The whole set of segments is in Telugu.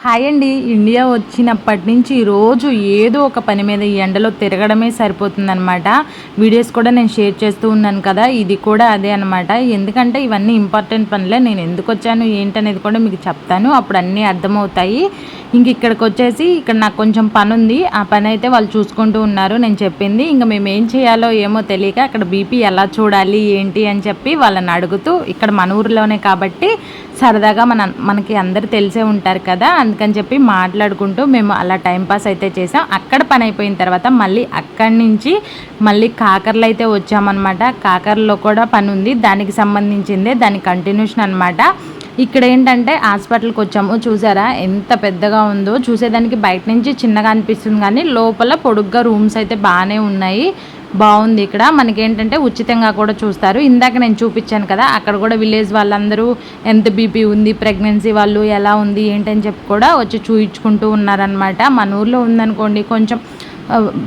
హాయ్ అండి. ఇండియా వచ్చినప్పటి నుంచి రోజు ఏదో ఒక పని మీద ఈ ఎండలో తిరగడమే సరిపోతుందనమాట. వీడియోస్ కూడా నేను షేర్ చేస్తూ ఉన్నాను కదా, ఇది కూడా అదే అనమాట. ఎందుకంటే ఇవన్నీ ఇంపార్టెంట్ పనులే. నేను ఎందుకు వచ్చాను ఏంటనేది కూడా మీకు చెప్తాను, అప్పుడు అన్నీ అర్థమవుతాయి. ఇంక ఇక్కడికి వచ్చేసి ఇక్కడ నాకు కొంచెం పని ఉంది. ఆ పని అయితే వాళ్ళు చూసుకుంటూ ఉన్నారు నేను చెప్పింది. ఇంకా మేము ఏం చేయాలో ఏమో తెలియక అక్కడ బీపీ ఎలా చూడాలి ఏంటి అని చెప్పి వాళ్ళని అడుగుతూ, ఇక్కడ మన ఊరిలోనే కాబట్టి సరదాగా మనకి అందరు తెలిసే ఉంటారు కదా, అందుకని చెప్పి మాట్లాడుకుంటూ మేము అలా టైంపాస్ అయితే చేసాం. అక్కడ పని అయిపోయిన తర్వాత మళ్ళీ అక్కడి నుంచి మళ్ళీ కాకర్లు అయితే వచ్చామన్నమాట. కాకర్లో కూడా పని ఉంది, దానికి సంబంధించిందే, దాని కంటిన్యూషన్ అనమాట. ఇక్కడ ఏంటంటే హాస్పిటల్కి వచ్చాము. చూసారా ఎంత పెద్దగా ఉందో, చూసేదానికి బయట నుంచి చిన్నగా అనిపిస్తుంది కానీ లోపల పొడుగ్గా రూమ్స్ అయితే బాగానే ఉన్నాయి. బాగుంది. ఇక్కడ మనకేంటంటే ఉచితంగా కూడా చూస్తారు. ఇందాక నేను చూపించాను కదా, అక్కడ కూడా విలేజ్ వాళ్ళందరూ ఎంత బీపీ ఉంది, ప్రెగ్నెన్సీ వాళ్ళు ఎలా ఉంది ఏంటని చెప్పి కూడా వచ్చి చూయించుకుంటూ ఉన్నారనమాట. మన ఊర్లో ఉందనుకోండి కొంచెం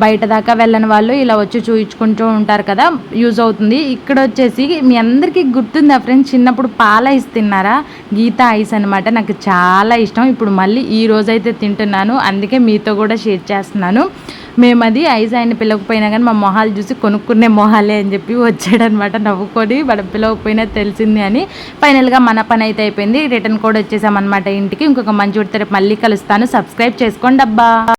బయట దాకా వెళ్ళని వాళ్ళు ఇలా వచ్చి చూయించుకుంటూ ఉంటారు కదా, యూజ్ అవుతుంది. ఇక్కడ వచ్చేసి మీ అందరికీ గుర్తుందా ఫ్రెండ్స్, చిన్నప్పుడు పాల ఐస్ తిన్నారా? గీతా ఐస్ అనమాట. నాకు చాలా ఇష్టం. ఇప్పుడు మళ్ళీ ఈ రోజైతే తింటున్నాను, అందుకే మీతో కూడా షేర్ చేస్తున్నాను. మేము అది ఐస్ ఆయన పిలవకపోయినా కానీ మా మొహాలు చూసి కొనుక్కునే మొహాలే అని చెప్పి వచ్చాడనమాట నవ్వుకొని. మన పిలవకపోయినా తెలిసింది అని. ఫైనల్గా మన పని అయితే అయిపోయింది. రిటర్న్ కూడా వచ్చేసామన్నమాట ఇంటికి. ఇంకొక మంచి ఉడితే మళ్ళీ కలుస్తాను. సబ్స్క్రైబ్ చేసుకోండి అబ్బా.